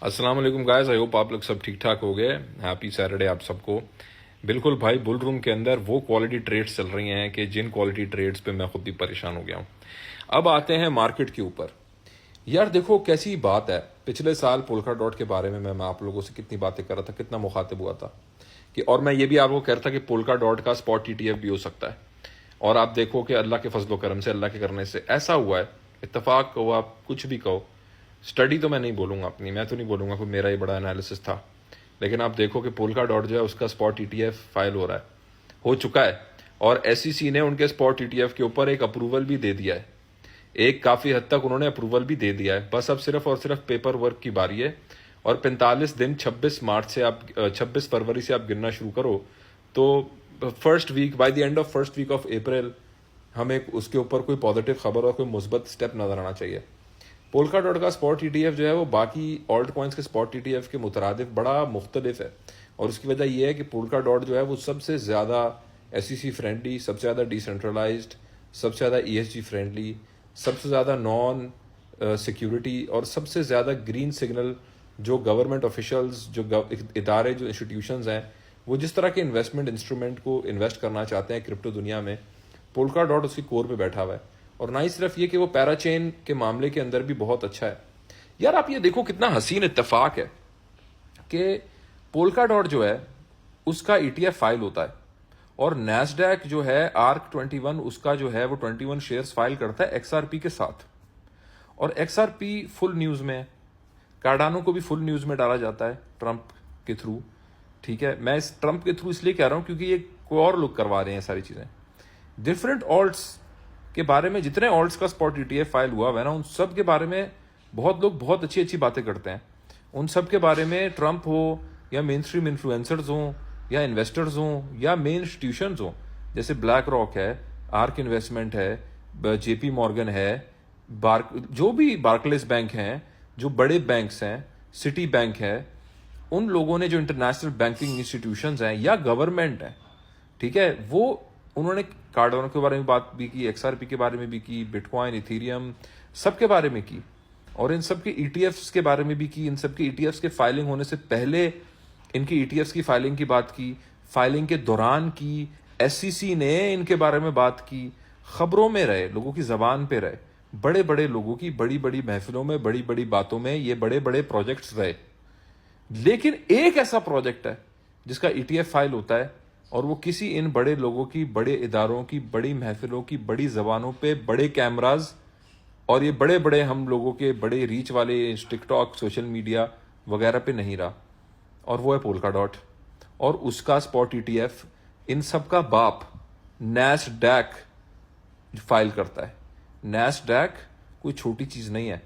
السلام علیکم guys, I hope آپ لوگ سب ٹھیک ٹھاک ہو گئے. ہیپی سیٹرڈے آپ سب کو. بالکل بھائی، بل روم کے اندر وہ کوالٹی ٹریڈز چل رہی ہیں کہ جن کوالٹی ٹریڈز پہ میں خود بھی پریشان ہو گیا ہوں. اب آتے ہیں مارکیٹ کے اوپر. یار دیکھو کیسی بات ہے. پچھلے سال پولکا ڈاٹ کے بارے میں آپ لوگوں سے کتنی باتیں کر رہا تھا، کتنا مخاطب ہوا تھا کہ، اور میں یہ بھی آپ کو کہہ رہا تھا کہ پولکا ڈاٹ کا اسپاٹ ٹی ٹی ایف بھی ہو سکتا ہے. اور آپ دیکھو کہ اللہ کے فضل و کرم سے، اللہ کے کرنے سے ایسا ہوا ہے. اتفاق کہو، آپ کچھ بھی کہو، اسٹڈی تو میں نہیں بولوں گا اپنی، میں تو نہیں بولوں گا کہ میرا یہ بڑا انالیسس تھا، لیکن آپ دیکھو کہ پولکا ڈاٹ جو ہے اس کا spot T T F file ہو چکا ہے. اور ایس ای سی نے ان کے اسپاٹ ٹی ٹی ایف کے اوپر ایک اپروول بھی دے دیا ہے. ایک کافی حد تک انہوں نے اپروول بھی دے دیا ہے. بس اب صرف اور صرف پیپر ورک کی باری ہے. اور 45 دن 26 فروری سے آپ گننا شروع کرو تو first week, by the end of first week of April ہمیں اس کے اوپر کوئی پازیٹیو خبر اور کوئی مثبت اسٹیپ نظر آنا چاہیے. پولکا ڈاٹ کا اسپاٹ ٹی ٹی ایف جو ہے وہ باقی آلٹ کوائنس کے اسپاٹ ٹی ٹی ایف کے مترادف بڑا مختلف ہے. اور اس کی وجہ یہ ہے کہ پولکا ڈاٹ جو ہے وہ سب سے زیادہ ایس ای سی فرینڈلی، سب سے زیادہ ڈیسینٹرلائزڈ، سب سے زیادہ ای ایس جی فرینڈلی، سب سے زیادہ نان سیکیورٹی، اور سب سے زیادہ گرین سگنل جو گورنمنٹ آفیشلز، جو ادارے، جو انسٹیٹیوشنز ہیں، وہ جس طرح کے انویسٹمنٹ انسٹرومنٹ کو انویسٹ کرنا چاہتے ہیں کرپٹو دنیا میں، پولکا ڈاٹ اس کی کور پہ بیٹھا ہوا ہے. اور نہ ہی صرف یہ کہ وہ پیرا چین کے معاملے کے اندر بھی بہت اچھا ہے. یار آپ یہ دیکھو کتنا حسین اتفاق ہے کہ پولکا ڈاٹ جو ہے اس کا ای ٹی ایف فائل ہوتا ہے، اور نیسڈیک جو ہے آرک 21 اس کا جو ہے وہ 21 شیئرز فائل کرتا ہے ایکس آر پی کے ساتھ. اور ایکس آر پی فل نیوز میں ہے، کارڈانو کو بھی فل نیوز میں ڈالا جاتا ہے ٹرمپ کے تھرو. ٹھیک ہے، میں اس ٹرمپ کے تھرو اس لیے کہہ رہا ہوں کیونکہ یہ کوئی اور لوگ کروا رہے ہیں ساری چیزیں. ڈفرینٹ آلٹس کے بارے میں، جتنے آلٹس کا spot T T F file ہوا ہے نا، ان سب کے بارے میں بہت لوگ بہت اچھی اچھی باتیں کرتے ہیں. ان سب کے بارے میں ٹرمپ ہو یا مین اسٹریم انفلوئنسرز ہوں یا انویسٹرز ہوں یا مین انسٹیٹیوشنز ہوں، جیسے بلیک راک ہے، آرک انویسٹمنٹ ہے، جے پی مورگن ہے، جو بھی بارکلیس بینک ہیں، جو بڑے بینکس ہیں، سٹی بینک ہے، ان لوگوں نے جو انٹرنیشنل بینکنگ انسٹیٹیوشنز ہیں یا گورنمنٹ ہیں، ٹھیک ہے، وہ انہوں نے کارڈانو کے بارے میں بات بھی کی، ایکس آر پی کے بارے میں بھی کی، بٹ کوائن، ایتھیریم، سب کے بارے میں کی. اور ان سب کے ای ٹی ایفس کے بارے میں بھی کی. ان سب کے ای ٹی ایفس کے فائلنگ ہونے سے پہلے ان کی ای ٹی ایفس کی فائلنگ کی بات کی، فائلنگ کے دوران کی، ایس سی سی نے ان کے بارے میں بات کی، خبروں میں رہے، لوگوں کی زبان پہ رہے، بڑے بڑے لوگوں کی بڑی بڑی محفلوں میں، بڑی بڑی باتوں میں یہ بڑے بڑے پروجیکٹس رہے. لیکن ایک ایسا پروجیکٹ ہے جس کا ای ٹی ایف فائل ہوتا ہے، اور وہ کسی ان بڑے لوگوں کی، بڑے اداروں کی، بڑی محفلوں کی، بڑی زبانوں پہ، بڑے کیمراز، اور یہ بڑے بڑے ہم لوگوں کے بڑے ریچ والے ٹک ٹاک، سوشل میڈیا وغیرہ پہ نہیں رہا. اور وہ ہے پولکا ڈاٹ. اور اس کا اسپاٹ ای ٹی ایف ان سب کا باپ نیس ڈیک فائل کرتا ہے. نیس ڈیک کوئی چھوٹی چیز نہیں ہے.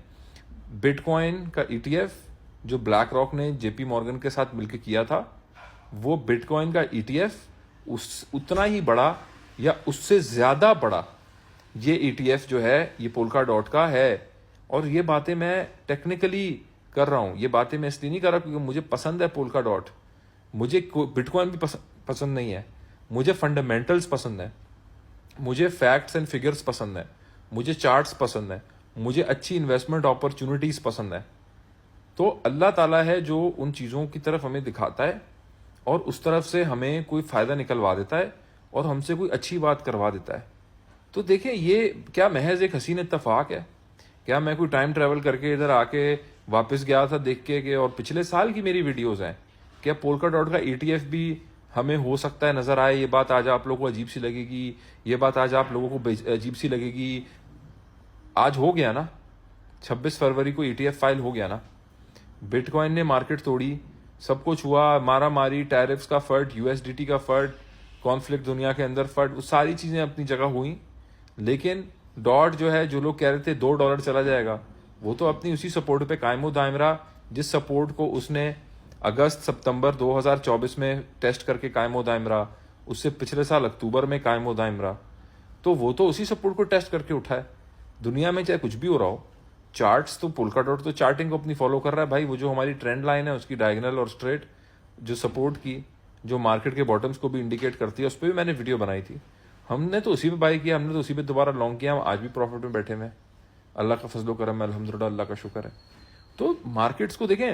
بٹ کوائن کا ای ٹی ایف جو بلیک راک نے جے پی مورگن کے ساتھ مل کے کیا تھا، وہ بٹ کوائن کا ای ٹی ایف اتنا ہی بڑا یا اس سے زیادہ بڑا یہ ای ٹی ایف جو ہے یہ پولکا ڈاٹ کا ہے. اور یہ باتیں میں ٹیکنیکلی کر رہا ہوں، یہ باتیں میں اس لیے نہیں کر رہا کیونکہ مجھے پسند ہے پولکا ڈاٹ. مجھے بٹ کوائن بھی پسند نہیں ہے، مجھے فنڈامنٹلز پسند ہیں، مجھے فیکٹس اینڈ فگرز پسند ہیں، مجھے چارٹس پسند ہیں، مجھے اچھی انویسٹمنٹ اپرچونٹیز پسند ہیں. تو اللہ تعالیٰ ہے جو ان چیزوں کی طرف ہمیں دکھاتا ہے اور اس طرف سے ہمیں کوئی فائدہ نکلوا دیتا ہے اور ہم سے کوئی اچھی بات کروا دیتا ہے. تو دیکھیں یہ کیا محض ایک حسین اتفاق ہے؟ کیا میں کوئی ٹائم ٹریول کر کے ادھر آ کے واپس گیا تھا دیکھ کے کہ، اور پچھلے سال کی میری ویڈیوز ہیں، کیا پولکا ڈاٹ کا ای ٹی ایف بھی ہمیں ہو سکتا ہے نظر آئے؟ یہ بات آج آپ لوگوں کو عجیب سی لگے گی، یہ بات آج آپ لوگوں کو عجیب سی لگے گی. آج ہو گیا نا، 26 فروری کو ای ٹی ایف فائل ہو گیا نا. بٹ کوائن نے مارکیٹ توڑی، سب کچھ ہوا، مارا ماری، ٹیرفز کا فٹ، یو ایس ڈی ٹی کا فٹ، کانفلکٹ دنیا کے اندر فٹ، ساری چیزیں اپنی جگہ ہوئیں. لیکن ڈاٹ جو ہے، جو لوگ کہہ رہے تھے $2 چلا جائے گا، وہ تو اپنی اسی سپورٹ پہ قائم و دائم رہا جس سپورٹ کو اس نے اگست ستمبر 2024 میں ٹیسٹ کر کے قائم و دائم رہا. اس سے پچھلے سال اکتوبر میں قائم و دائم رہا. تو وہ تو اسی سپورٹ کو ٹیسٹ کر کے اٹھا ہے. دنیا میں چاہے کچھ بھی ہو رہا ہو، چارٹس تو پولکا ڈاٹ تو چارٹنگ کو اپنی فالو کر رہا ہے بھائی. وہ جو ہماری ٹرینڈ لائن ہے اس کی ڈائگنل اور اسٹریٹ جو سپورٹ کی، جو مارکیٹ کے باٹمز کو بھی انڈیکیٹ کرتی ہے، اس پہ بھی میں نے ویڈیو بنائی تھی. ہم نے تو اسی پہ بائی کیا، ہم نے تو اسی پہ دوبارہ لانگ کیا. ہم آج بھی پروفٹ میں بیٹھے ہوئے. اللہ کا فضل و کرم ہے، الحمدللہ، اللہ کا شکر ہے. تو مارکیٹس کو دیکھیں،